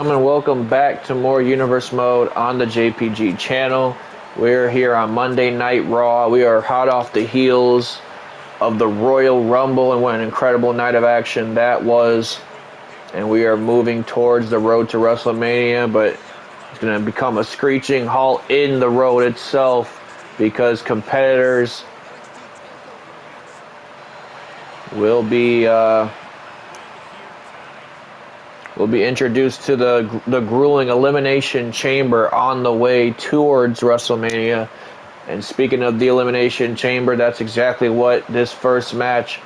And welcome back to more Universe Mode on the JPG channel. We're here on Monday Night Raw. We are hot off the heels of the Royal Rumble, and what an incredible night of action that was. And we are moving towards the road to WrestleMania, but it's going to become a screeching halt in the road itself because competitors will be introduced to the grueling Elimination Chamber on the way towards WrestleMania. And speaking of the Elimination Chamber, that's exactly what this first match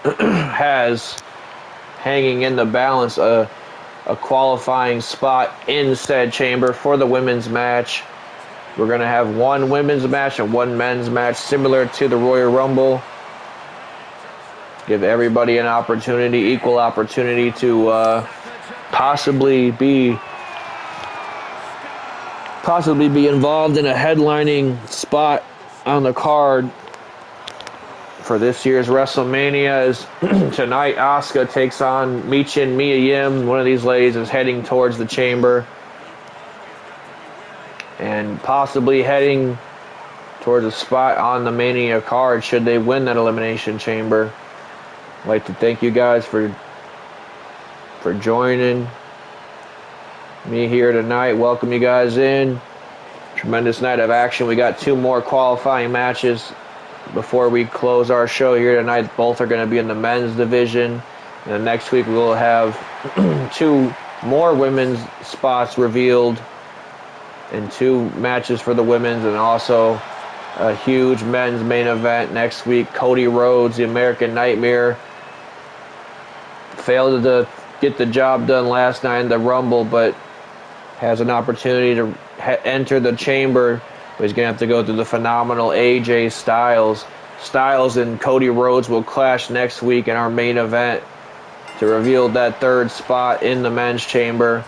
has hanging in the balance, a qualifying spot in said chamber for the women's match. We're going to have one women's match and one men's match similar to the Royal Rumble. Give everybody an opportunity, equal opportunity to possibly be involved in a headlining spot on the card for this year's WrestleMania. As tonight Asuka takes on Mia Yim. One of these ladies is heading towards the chamber and possibly heading towards a spot on the Mania card should they win that Elimination Chamber. I'd like to thank you guys for joining me here tonight. Welcome you guys in. Tremendous night of action. We got two more qualifying matches before we close our show here tonight. Both are going to be in the men's division. And then next week we'll have two more women's spots revealed and two matches for the women's, and also a huge men's main event next week. Cody Rhodes, the American Nightmare, failed to get the job done last night in the Rumble, but has an opportunity to enter the chamber. But he's going to have to go through the phenomenal AJ Styles. Styles and Cody Rhodes will clash next week in our main event to reveal that third spot in the men's chamber.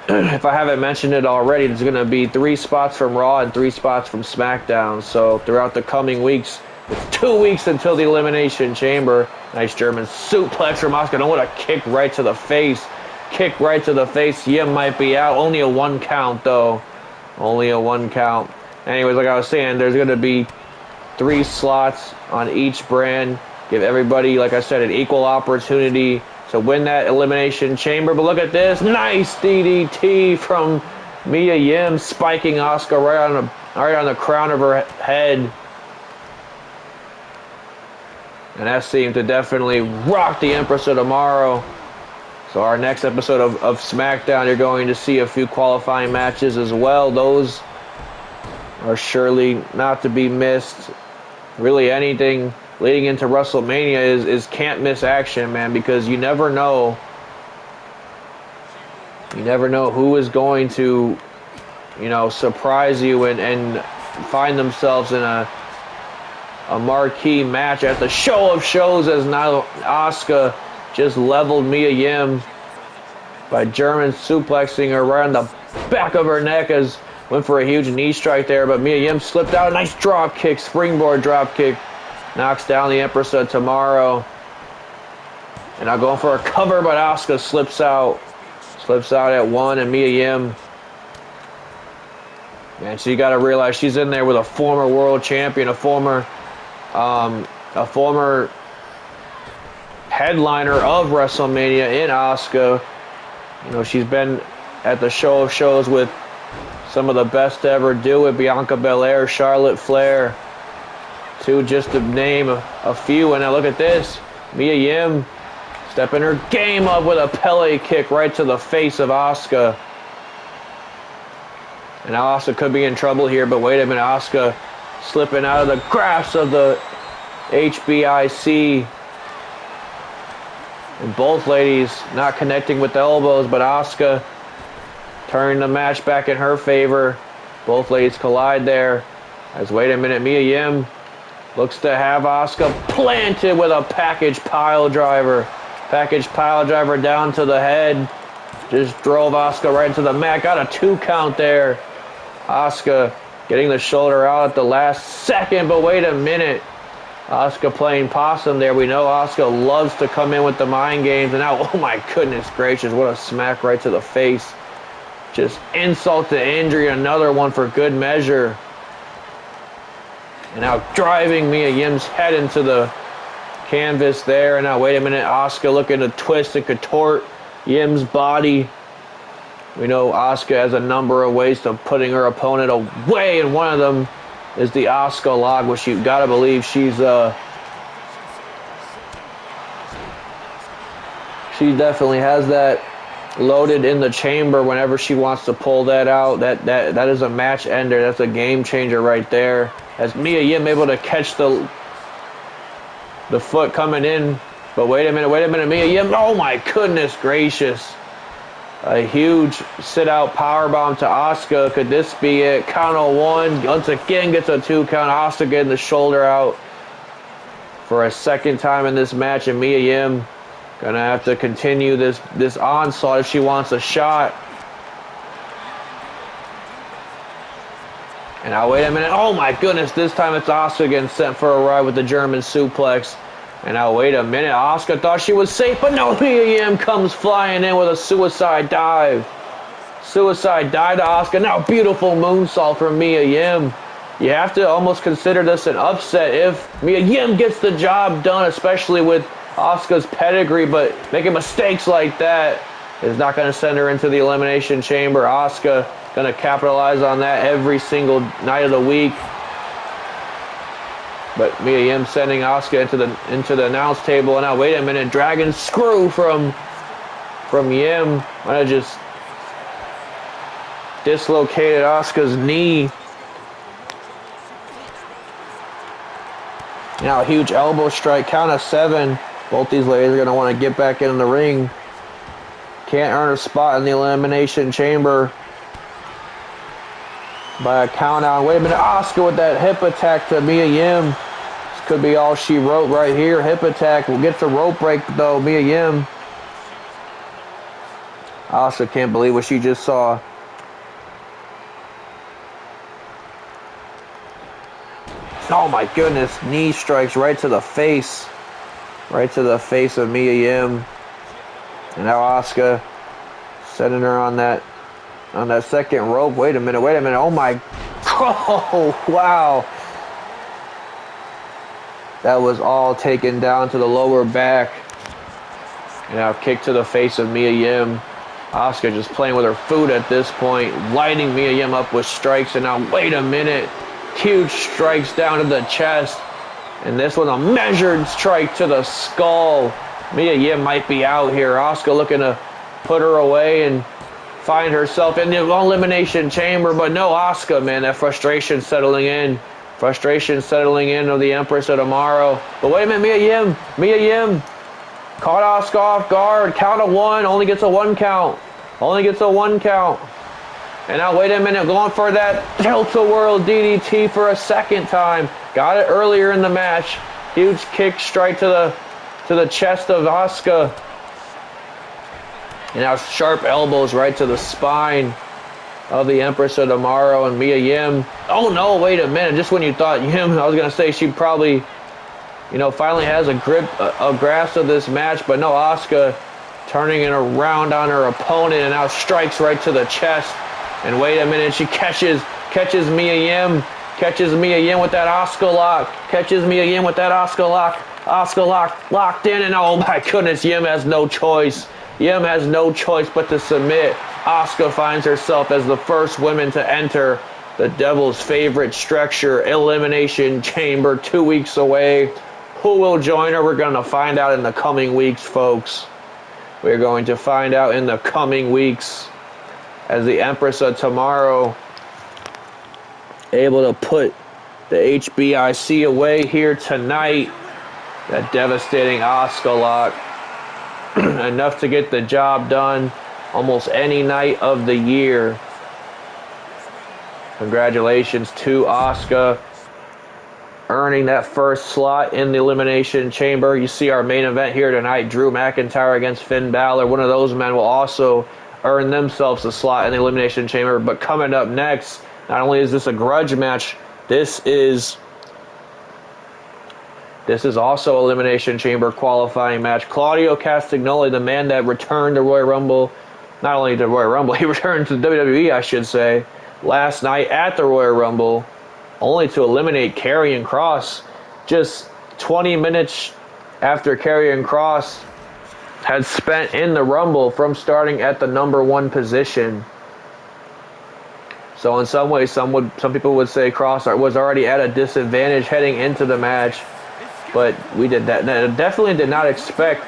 If I haven't mentioned it already, there's going to be 3 spots from Raw and 3 spots from SmackDown. So throughout the coming weeks, it's 2 weeks until the Elimination Chamber. Nice German suplex from Asuka. What a kick right to the face. Kick right to the face. Yim might be out. Only a 1 count, though. Only a 1 count. Anyways, like I was saying, there's going to be 3 slots on each brand. Give everybody, like I said, an equal opportunity to win that Elimination Chamber. But look at this. Nice DDT from Mia Yim, spiking Asuka right on the crown of her head. And that seemed to definitely rock the Empress of Tomorrow. So our next episode of SmackDown, you're going to see a few qualifying matches as well. Those are surely not to be missed. Really anything leading into WrestleMania is can't miss action, man, because you never know. You never know who is going to, surprise you and find themselves in a marquee match at the show of shows, as now Asuka just leveled Mia Yim by German suplexing her right on the back of her neck, as went for a huge knee strike there, but Mia Yim slipped out. A nice drop kick, springboard drop kick. Knocks down the Empress of Tomorrow. And now going for a cover, but Asuka slips out. Slips out at 1, and Mia Yim. Man, so you got to realize she's in there with a former world champion, a former headliner of WrestleMania in Asuka. She's been at the show of shows with some of the best to ever do it. Bianca Belair, Charlotte Flair, to just to name a few. And now look at this. Mia Yim stepping her game up with a Pele kick right to the face of Asuka. And now Asuka could be in trouble here, but wait a minute. Asuka slipping out of the grasp of the HBIC. And both ladies not connecting with the elbows, but Asuka turning the match back in her favor. Both ladies collide there. As wait a minute, Mia Yim looks to have Asuka planted with a package pile driver. Package pile driver down to the head. Just drove Asuka right into the mat. Got a 2 count there. Asuka getting the shoulder out at the last second, but wait a minute. Asuka playing possum there. We know Asuka loves to come in with the mind games. And now, oh my goodness gracious, what a smack right to the face Just insult to injury, another one for good measure. And now driving Mia Yim's head into the canvas there. And now, wait a minute, Asuka looking to twist and contort Yim's body. We know Asuka has a number of ways to putting her opponent away, and one of them is the Asuka lock, which you gotta believe she definitely has that loaded in the chamber whenever she wants to pull that out. That is a match ender. That's a game changer right there. As Mia Yim able to catch the foot coming in. But wait a minute, Mia Yim. Oh my goodness gracious. A huge sit-out powerbomb to Asuka. Could this be it? Count of one. Once again gets a 2 count. Asuka getting the shoulder out for a second time in this match. And Mia Yim gonna have to continue this onslaught if she wants a shot. And now wait a minute. Oh my goodness. This time it's Asuka getting sent for a ride with the German suplex. And now wait a minute. Asuka thought she was safe, but no. Mia Yim comes flying in with a suicide dive. Suicide dive to Asuka. Now beautiful moonsault from Mia Yim. You have to almost consider this an upset if Mia Yim gets the job done, especially with Asuka's pedigree, but making mistakes like that is not going to send her into the Elimination Chamber. Asuka going to capitalize on that every single night of the week. But Mia Yim sending Asuka into the announce table. And now wait a minute, dragon screw from Yim. Might have just dislocated Asuka's knee. Now a huge elbow strike, count of 7. Both these ladies are going to want to get back in the ring. Can't earn a spot in the Elimination Chamber by a count out. Wait a minute, Asuka with that hip attack to Mia Yim. This could be all she wrote right here. Hip attack. We'll get the rope break though, Mia Yim. Asuka can't believe what she just saw. Oh my goodness, knee strikes right to the face. Right to the face of Mia Yim. And now Asuka setting her on that second rope. Wait a minute. Oh my. Oh, wow. That was all taken down to the lower back. And now kick to the face of Mia Yim. Asuka just playing with her food at this point. Lighting Mia Yim up with strikes. And now wait a minute. Huge strikes down to the chest. And this one, a measured strike to the skull. Mia Yim might be out here. Asuka looking to put her away and find herself in the Elimination Chamber. But no, Asuka, man, that frustration settling in. Frustration settling in of the Empress of Tomorrow. But wait a minute, Mia Yim caught Asuka off guard. Count of 1, only gets a 1 count. Only gets a 1 count. And now wait a minute, going for that tilt-a-whirl DDT for a second time. Got it earlier in the match. Huge kick straight to the chest of Asuka. And now sharp elbows right to the spine of the Empress of Tomorrow and Mia Yim. Oh no, wait a minute. Just when you thought Yim, I was going to say she probably, finally has a grasp of this match. But no, Asuka turning it around on her opponent and now strikes right to the chest. And wait a minute, she catches Mia Yim. Catches Mia Yim with that Asuka lock. Catches Mia Yim with that Asuka lock. Asuka lock locked in, and oh my goodness, Yim has no choice. Yim has no choice but to submit. Asuka finds herself as the first woman to enter the Devil's favorite structure, Elimination Chamber, 2 weeks away. Who will join her? We're going to find out in the coming weeks, folks. We're going to find out in the coming weeks as the Empress of Tomorrow able to put the HBIC away here tonight. That devastating Asuka lock. Enough to get the job done almost any night of the year. Congratulations to Asuka earning that first slot in the Elimination Chamber. You see our main event here tonight, Drew McIntyre against Finn Balor. One of those men will also earn themselves a slot in the Elimination Chamber. But coming up next, not only is this a grudge match, this is also Elimination Chamber qualifying match. Claudio Castagnoli, the man that returned to Royal Rumble not only the Royal Rumble, he returned to WWE, I should say, last night at the Royal Rumble, only to eliminate Karrion Kross just 20 minutes after Karrion Kross had spent in the Rumble from starting at the #1 position. So in some ways, some people would say Kross was already at a disadvantage heading into the match, but we definitely did not expect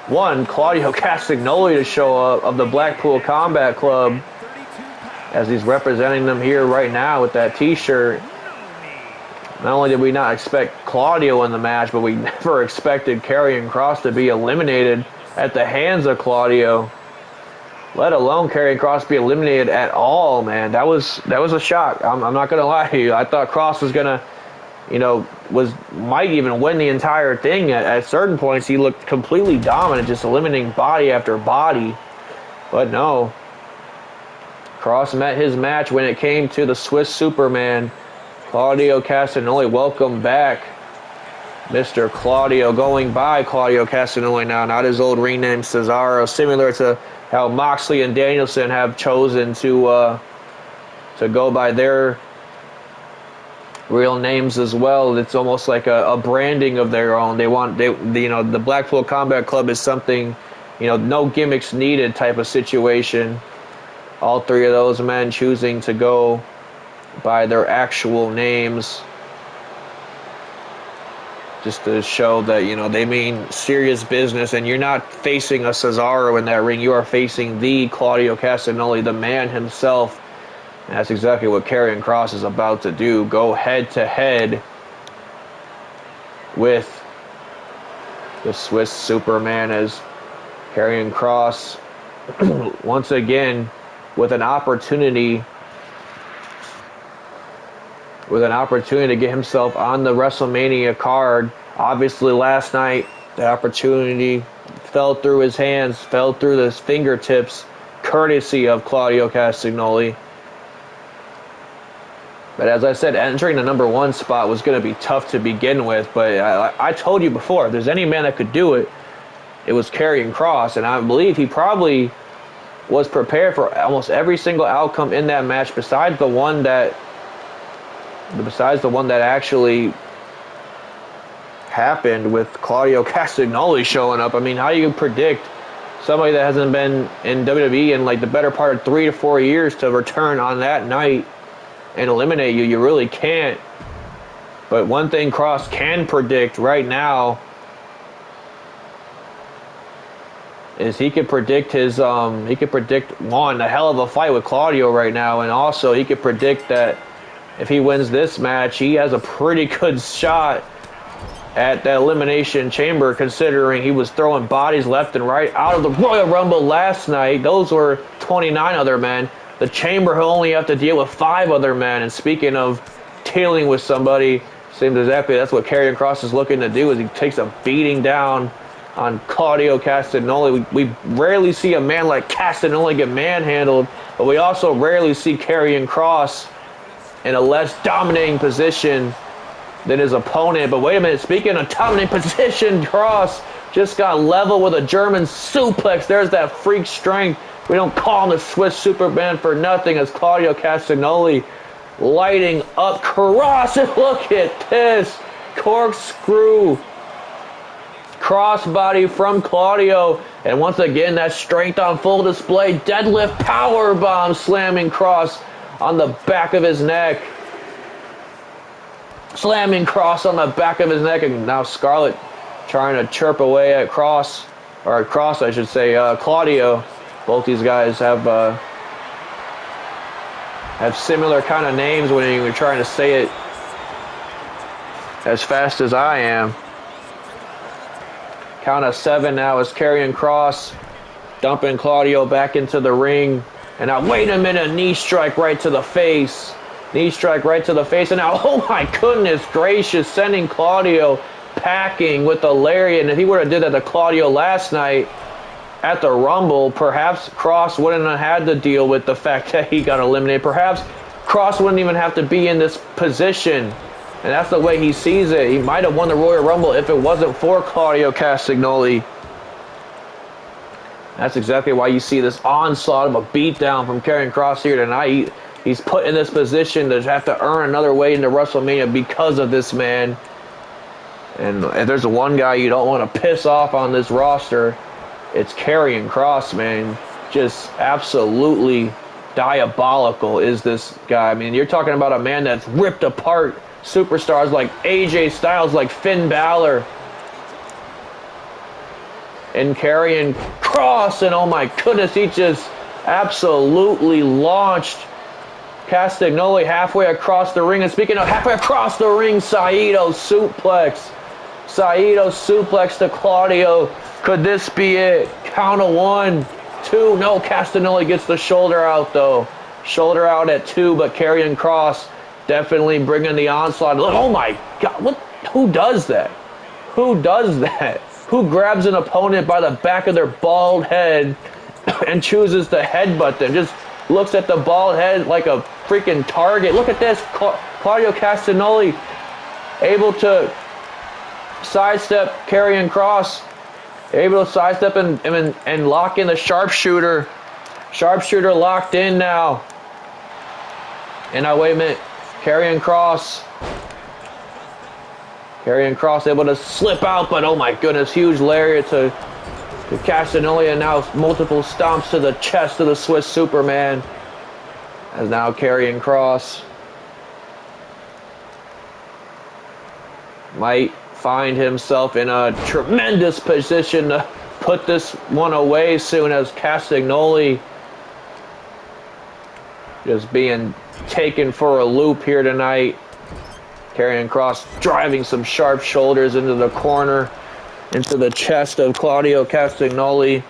Claudio Castagnoli to show up of the Blackpool Combat Club, as he's representing them here right now with that T-shirt. Not only did we not expect Claudio in the match, but we never expected Karrion Kross to be eliminated at the hands of Claudio, let alone Karrion Kross be eliminated at all, man. That was a shock. I'm not going to lie to you. I thought Kross was going to, might even win the entire thing. At certain points, he looked completely dominant, just eliminating body after body. But no. Kross met his match when it came to the Swiss Superman, Claudio Castagnoli. Welcome back, Mr. Claudio, going by Claudio Castagnoli now, not his old ring name Cesaro, similar to how Moxley and Danielson have chosen to go by their real names as well. It's almost like a branding of their own. The Blackpool Combat Club is something, no gimmicks needed type of situation. All three of those men choosing to go by their actual names, just to show that, they mean serious business, and you're not facing a Cesaro in that ring. You are facing the Claudio Castagnoli, the man himself. And that's exactly what Karrion Kross is about to do. Go head-to-head with the Swiss Superman, as Karrion Kross, once again, with an opportunity to get himself on the WrestleMania card. Obviously, last night, the opportunity fell through his hands, fell through his fingertips, courtesy of Claudio Castagnoli. But as I said, entering the #1 spot was going to be tough to begin with. But I told you before, if there's any man that could do it, it was Karrion Kross. And I believe he probably was prepared for almost every single outcome in that match, besides the one that actually happened with Claudio Castagnoli showing up. I mean, how do you predict somebody that hasn't been in WWE in like the better part of 3 to 4 years to return on that night and eliminate you? You really can't. But one thing Kross can predict right now is he could predict a hell of a fight with Claudio right now, and also he could predict that if he wins this match, he has a pretty good shot at that Elimination Chamber, considering he was throwing bodies left and right out of the Royal Rumble last night. Those were 29 other men. The Chamber, he'll only have to deal with 5 other men. And speaking of dealing with somebody, seems exactly that's what Karrion Kross is looking to do, is he takes a beating down on Claudio Castagnoli. We rarely see a man like Castagnoli get manhandled, but we also rarely see Karrion Kross in a less dominating position than his opponent. But wait a minute, speaking of dominating position, Kross just got level with a German suplex. There's that freak strength. We don't call him the Swiss Superman for nothing, as Claudio Castagnoli lighting up Kross. And look at this corkscrew crossbody from Claudio. And once again, that strength on full display. Deadlift powerbomb, slamming Kross on the back of his neck. Slamming Kross on the back of his neck. And now Scarlett trying to chirp away at Kross, or at Kross, I should say, Claudio. Both these guys have similar kind of names when you're trying to say it as fast as I am. Count of 7 now as Karrion Kross dumping Claudio back into the ring. And now, wait a minute, knee strike right to the face. Knee strike right to the face. And now, oh my goodness gracious, sending Claudio packing with the lariat. And if he would have did that to Claudio last night at the Rumble, perhaps Kross wouldn't have had to deal with the fact that he got eliminated. Perhaps Kross wouldn't even have to be in this position. And that's the way he sees it. He might have won the Royal Rumble if it wasn't for Claudio Castagnoli That's exactly why you see this onslaught of a beatdown from Karrion Kross here tonight. He's put in this position to have to earn another way into WrestleMania because of this man. And if there's one guy you don't want to piss off on this roster, it's Karrion Kross, man. Just absolutely diabolical is this guy. I mean, you're talking about a man that's ripped apart superstars like AJ Styles, like Finn Balor, and Karrion Kross, and oh my goodness, he just absolutely launched Castagnoli halfway across the ring. And speaking of halfway across the ring, Saito suplex to Claudio. Could this be it? Count of 1, 2. No, Castagnoli gets the shoulder out though. Shoulder out at 2, but Karrion Kross definitely bringing the onslaught. Oh my God, what? Who does that? Who does that? Who grabs an opponent by the back of their bald head and chooses to headbutt them? Just looks at the bald head like a freaking target. Look at this. Claudio Castagnoli able to sidestep Karrion Kross. Able to sidestep and lock in the sharpshooter. Sharpshooter locked in now. And now, wait a minute. Karrion Kross able to slip out, but oh my goodness, huge lariat to Castagnoli, and now multiple stomps to the chest of the Swiss Superman. As now Karrion Kross might find himself in a tremendous position to put this one away soon, as Castagnoli just being taken for a loop here tonight. Karrion Kross driving some sharp shoulders into the corner, into the chest of Claudio Castagnoli.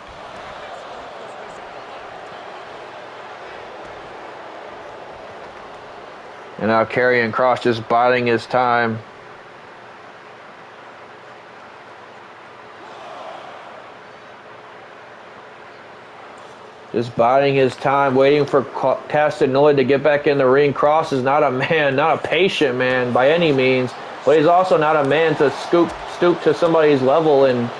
And now Karrion Kross just biding his time. Just biding his time, waiting for Castagnoli to get back in the ring. Kross is not a man, not a patient man by any means, but he's also not a man to stoop to somebody's level and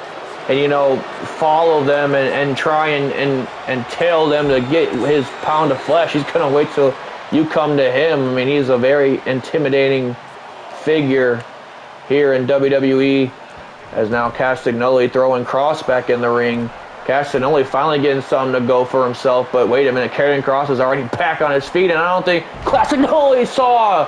you know, follow them and try and tail them to get his pound of flesh. He's gonna wait till you come to him. I mean, he's a very intimidating figure here in WWE. As now Castagnoli throwing Kross back in the ring. Castagnoli finally getting something to go for himself, but wait a minute, Karrion Kross is already back on his feet, and I don't think Castagnoli saw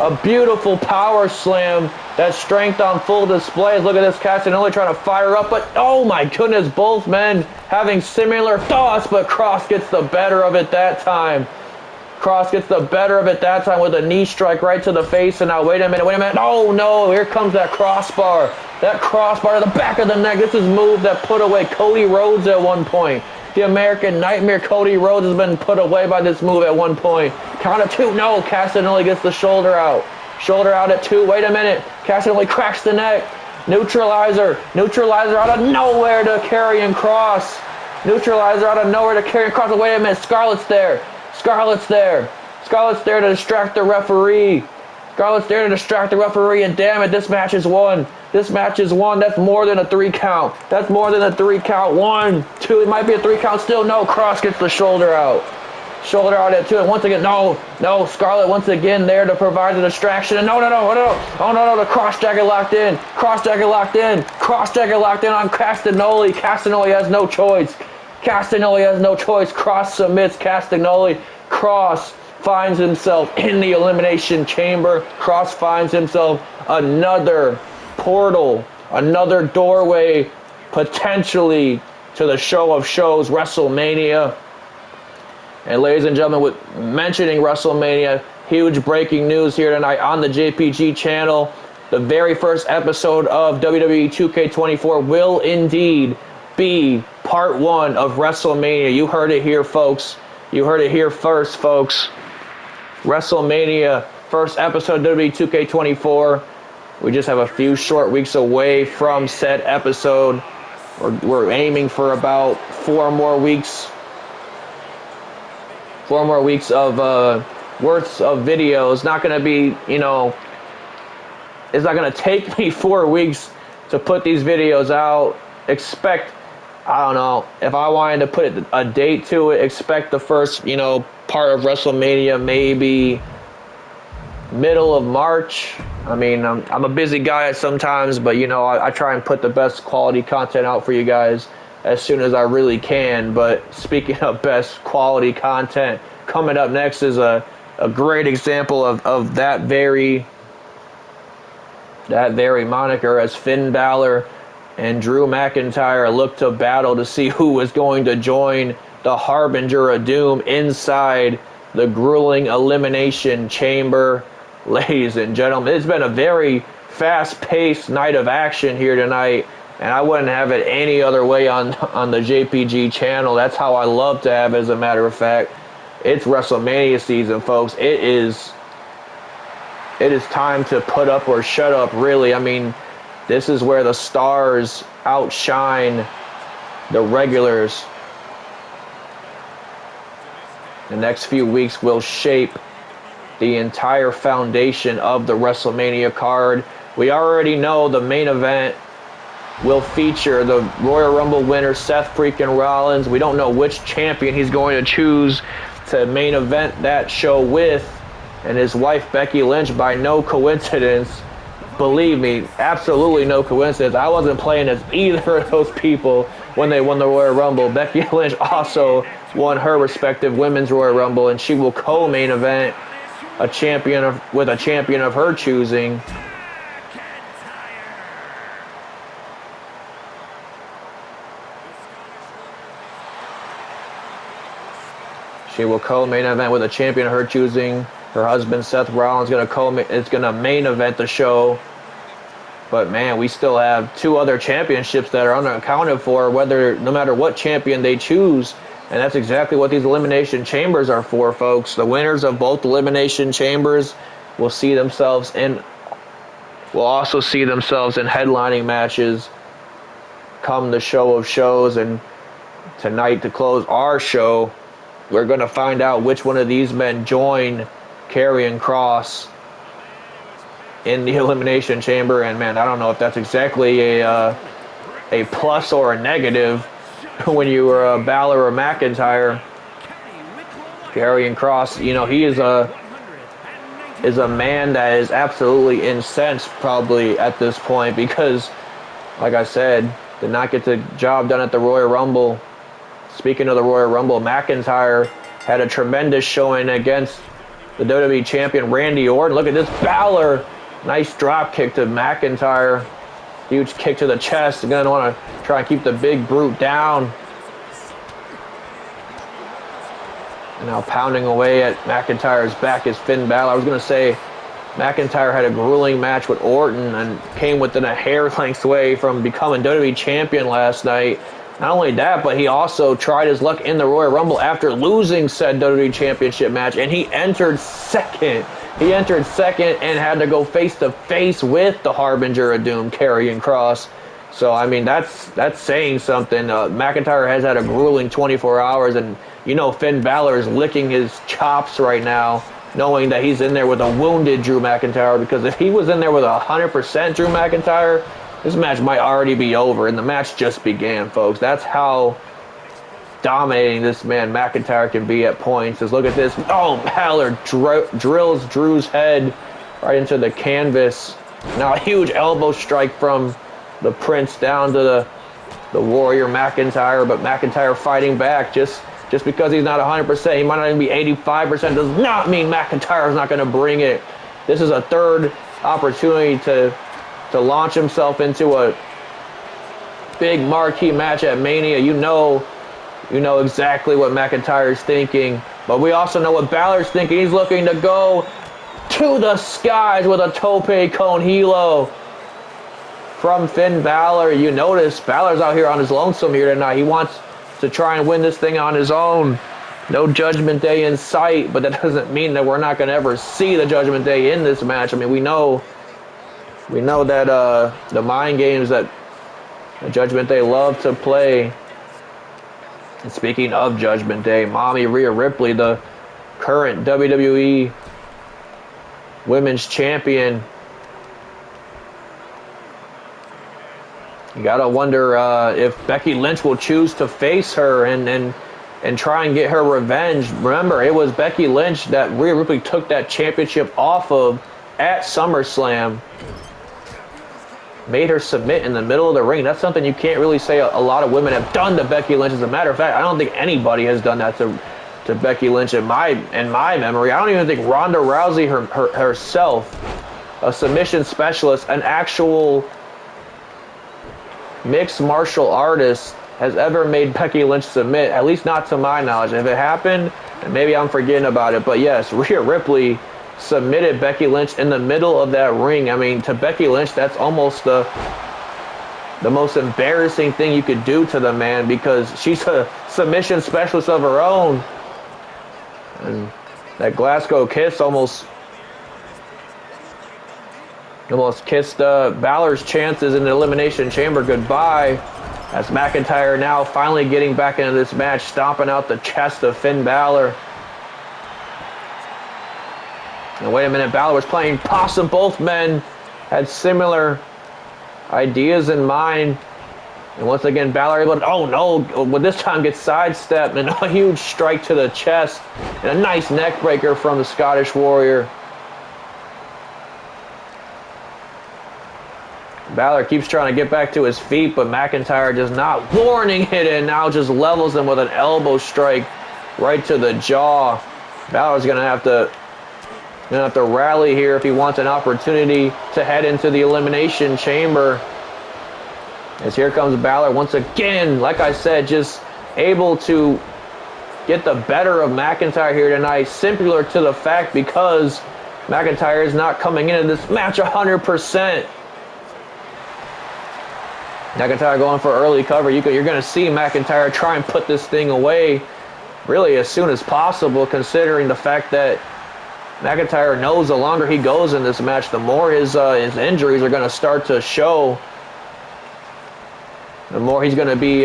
a beautiful power slam. That strength on full display. Look at this, Castagnoli trying to fire up, but oh my goodness, both men having similar thoughts, but Kross gets the better of it that time. Kross gets the better of it that time with a knee strike right to the face, and now wait a minute. Oh no, here comes that crossbar. That crossbar to the back of the neck. This is a move that put away Cody Rhodes at one point. The American Nightmare Cody Rhodes has been put away by this move at one point. Count of 2. No, Castagnoli gets the shoulder out. Shoulder out at 2. Wait a minute. Castagnoli cracks the neck. Neutralizer. Neutralizer out of nowhere to Karrion Kross. Neutralizer out of nowhere to Karrion Kross. Wait a minute. Scarlett's there. Scarlett's there. Scarlett's there to distract the referee. Scarlett's there to distract the referee, and damn it, this match is won. This match is won. That's more than a 3 count. That's more than a 3 count. 1, 2. It might be a 3 count still. No, Kross gets the shoulder out. Shoulder out at 2. And once again, no. Scarlett once again there to provide the distraction. And no. Oh no, the cross jacket locked in. Cross jacket locked in. Cross jacket locked in on Castagnoli. Castagnoli has no choice. Castagnoli has no choice. Kross submits Castagnoli. Kross finds himself in the Elimination Chamber. Kross finds himself another portal, another doorway, potentially to the show of shows, WrestleMania. And ladies and gentlemen, with mentioning WrestleMania, huge breaking news here tonight on the JPG channel. The very first episode of WWE 2K23 will indeed be part 1 of WrestleMania. You heard it here, folks. You heard it here first, folks. WrestleMania, first episode of WWE 2K24. We just have a few short weeks away from said episode. We're aiming for about 4 more weeks. 4 more weeks of worth of videos. Not going to be, you know, it's not going to take me 4 weeks to put these videos out. I don't know. If I wanted to put a date to it, expect the first, part of WrestleMania maybe middle of March. I mean, I'm a busy guy sometimes, but, I try and put the best quality content out for you guys as soon as I really can. But speaking of best quality content, coming up next is a great example of that very moniker, as Finn Balor and Drew McIntyre look to battle to see who is going to join the Harbinger of Doom inside the grueling Elimination Chamber. Ladies and gentlemen, it's been a very fast-paced night of action here tonight, and I wouldn't have it any other way on the JPG channel. That's how I love to have it, as a matter of fact. It's WrestleMania season, folks. It is time to put up or shut up, really. I mean, this is where the stars outshine the regulars. The next few weeks will shape the entire foundation of the WrestleMania card. We already know the main event will feature the Royal Rumble winner, Seth freaking Rollins. We don't know which champion he's going to choose to main event that show with, and his wife Becky Lynch, by no coincidence. Believe me, absolutely no coincidence. I wasn't playing as either of those people when they won the Royal Rumble. Becky Lynch also won her respective women's Royal Rumble, and she will co-main event with a champion of her choosing. She will co-main event with a champion of her choosing. Her husband Seth Rollins is gonna main event the show. But man, we still have two other championships that are unaccounted for, no matter what champion they choose. And that's exactly what these Elimination Chambers are for, folks. The winners of both Elimination Chambers will also see themselves in headlining matches come the show of shows. And tonight, to close our show, we're going to find out which one of these men join Karrion Kross in the Elimination Chamber. And man, I don't know if that's exactly a plus or a negative when you were a Balor or McIntyre. Karrion Kross, he is a man that is absolutely incensed probably at this point, because, like I said, did not get the job done at the Royal Rumble. Speaking of the Royal Rumble, McIntyre had a tremendous showing against the WWE Champion Randy Orton. Look at this, Balor. Nice drop kick to McIntyre. Huge kick to the chest. They're going to want to try and keep the big brute down. And now pounding away at McIntyre's back is Finn Balor. I was going to say, McIntyre had a grueling match with Orton and came within a hair length away from becoming WWE Champion last night. Not only that, but he also tried his luck in the Royal Rumble after losing said WWE Championship match, and he entered second. He entered second and had to go face-to-face with the Harbinger of Doom, Karrion Kross. So, I mean, that's saying something. McIntyre has had a grueling 24 hours, and, Finn Balor is licking his chops right now, knowing that he's in there with a wounded Drew McIntyre, because if he was in there with 100% Drew McIntyre, this match might already be over, and the match just began, folks. That's how dominating this man McIntyre can be at points. Just look at this. Oh, Balor drills Drew's head right into the canvas. Now a huge elbow strike from the Prince down to the Warrior McIntyre, but McIntyre fighting back. Just because he's not 100%, he might not even be 85%, does not mean McIntyre's not going to bring it. This is a third opportunity to launch himself into a big marquee match at Mania. You know exactly what McIntyre's thinking, but we also know what Balor's thinking. He's looking to go to the skies with a tope con hilo from Finn Balor. You notice Balor's out here on his lonesome here tonight. He wants to try and win this thing on his own. No Judgment Day in sight, but that doesn't mean that we're not going to ever see the Judgment Day in this match. I mean, we know that the mind games that the Judgment Day love to play. And speaking of Judgment Day, Mommy Rhea Ripley, the current WWE Women's Champion, You gotta wonder if Becky Lynch will choose to face her and try and get her revenge. Remember, it was Becky Lynch that Rhea Ripley took that championship off of at SummerSlam. Made her submit in the middle of the ring. That's something you can't really say a lot of women have done to Becky Lynch. As a matter of fact, I don't think anybody has done that to Becky Lynch in my memory. I don't even think Ronda Rousey herself, a submission specialist, an actual mixed martial artist, has ever made Becky Lynch submit, at least not to my knowledge. If it happened, and maybe I'm forgetting about it, but yes, Rhea Ripley submitted Becky Lynch in the middle of that ring. I mean, to Becky Lynch, that's almost the most embarrassing thing you could do to the man, because she's a submission specialist of her own. And that Glasgow kiss almost kissed Balor's chances in the Elimination Chamber goodbye, as McIntyre now finally getting back into this match, stomping out the chest of Finn Balor. And wait a minute, Balor was playing possum. Both men had similar ideas in mind. And once again, Balor able to, oh no, but this time gets sidestepped, and a huge strike to the chest, and a nice neck breaker from the Scottish Warrior. Balor keeps trying to get back to his feet, but McIntyre just not warning it, and now just levels him with an elbow strike right to the jaw. Balor's gonna have to rally here if he wants an opportunity to head into the Elimination Chamber. As here comes Balor once again, like I said, just able to get the better of McIntyre here tonight, simpler to the fact because McIntyre is not coming into this match 100%. McIntyre going for early cover. You're going to see McIntyre try and put this thing away really as soon as possible, considering the fact that McIntyre knows the longer he goes in this match, the more his injuries are going to start to show. The more he's going to be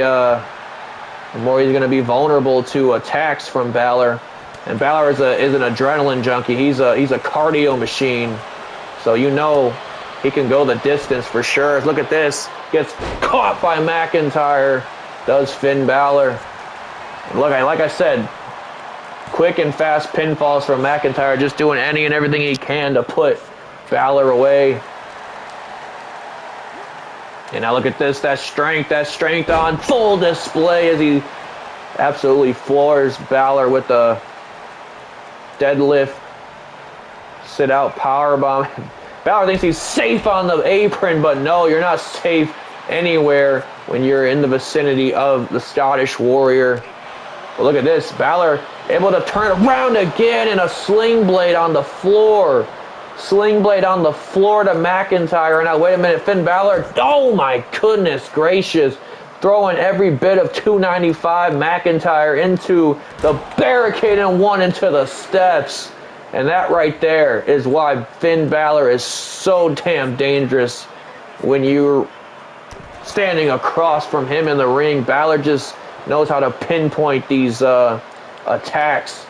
vulnerable to attacks from Balor. And Balor is an adrenaline junkie. He's a cardio machine. So you know he can go the distance for sure. Look at this. Gets caught by McIntyre. Does Finn Balor. Look, like I said, quick and fast pinfalls from McIntyre, just doing any and everything he can to put Balor away. And now look at this, that strength on full display as he absolutely floors Balor with the deadlift, sit out powerbomb. Balor thinks he's safe on the apron, but no, you're not safe anywhere when you're in the vicinity of the Scottish Warrior. But look at this, Balor able to turn around again in a sling blade on the floor. Sling blade on the floor to McIntyre. Now, wait a minute, Finn Balor. Oh, my goodness gracious. Throwing every bit of 295 McIntyre into the barricade and one into the steps. And that right there is why Finn Balor is so damn dangerous when you're standing across from him in the ring. Balor just knows how to pinpoint these attacks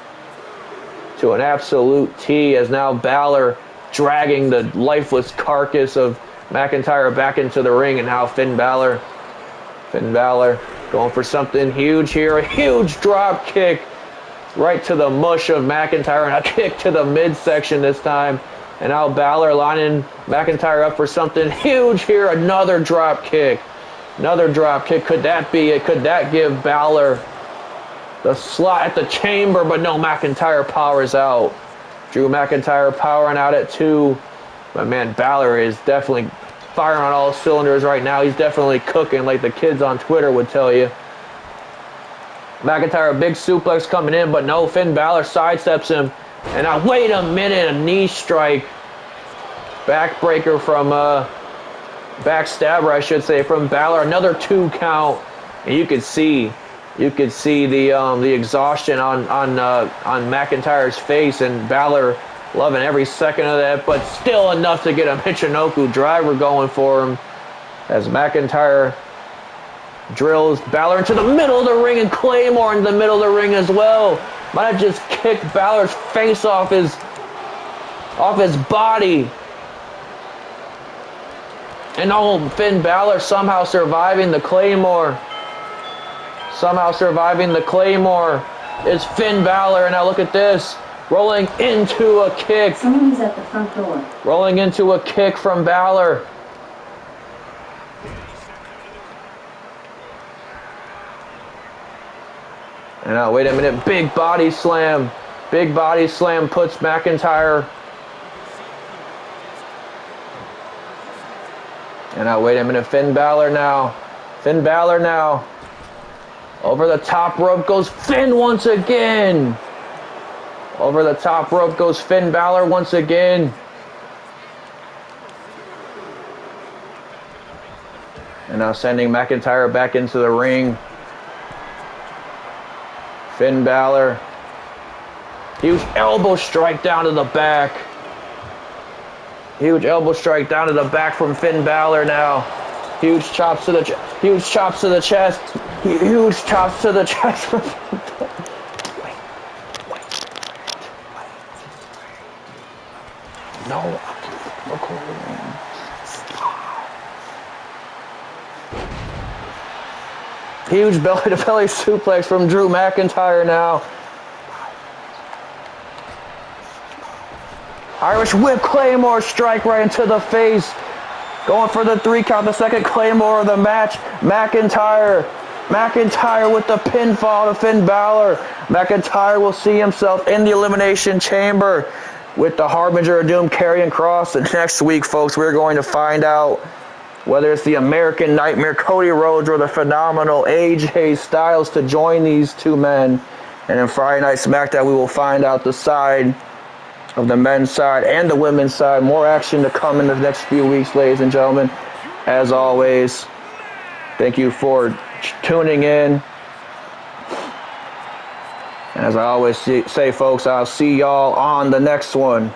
to an absolute T, as now Balor dragging the lifeless carcass of McIntyre back into the ring, and now Finn Balor going for something huge here. A huge drop kick right to the mush of McIntyre, and a kick to the midsection this time. And now Balor lining McIntyre up for something huge here. Another drop kick. Another drop kick. Could that be it? Could that give Balor the slot at the chamber? But no, McIntyre powers out. Drew McIntyre powering out at 2. But man, Balor is definitely firing on all cylinders right now. He's definitely cooking, like the kids on Twitter would tell you. McIntyre, a big suplex coming in, but no, Finn Balor sidesteps him. And now, wait a minute, a knee strike. Backbreaker from, backstabber, I should say, from Balor. Another 2 count. And you could see the exhaustion on McIntyre's face, and Balor loving every second of that, but still enough to get a Michinoku driver going for him as McIntyre drills Balor into the middle of the ring, and Claymore in the middle of the ring as well. Might have just kicked Balor's face off his body. And oh, Finn Balor somehow surviving the Claymore. Somehow surviving the Claymore. It's Finn Balor, and now look at this. Rolling into a kick. Someone's at the front door. Rolling into a kick from Balor. And now, wait a minute. Big body slam. Big body slam puts McIntyre. And now, wait a minute. Finn Balor now. Finn Balor now. Over the top rope goes Finn once again. Over the top rope goes Finn Balor once again. And now sending McIntyre back into the ring. Finn Balor. Huge elbow strike down to the back. Huge elbow strike down to the back from Finn Balor now. Huge chops to the chest. Huge chops to the chest. Huge chops to the chest. No. Huge belly-to-belly suplex from Drew McIntyre now. Irish whip Claymore strike right into the face. Going for the 3 count, the second Claymore of the match. McIntyre with the pinfall to Finn Balor. McIntyre will see himself in the Elimination Chamber with the Harbinger of Doom, Karrion Kross. And next week, folks, we're going to find out whether it's the American Nightmare, Cody Rhodes, or the phenomenal AJ Styles to join these two men. And in Friday Night SmackDown, we will find out the side of the men's side and the women's side. More action to come in the next few weeks, ladies and gentlemen. As always, thank you for tuning in. And as I always say, folks, I'll see y'all on the next one.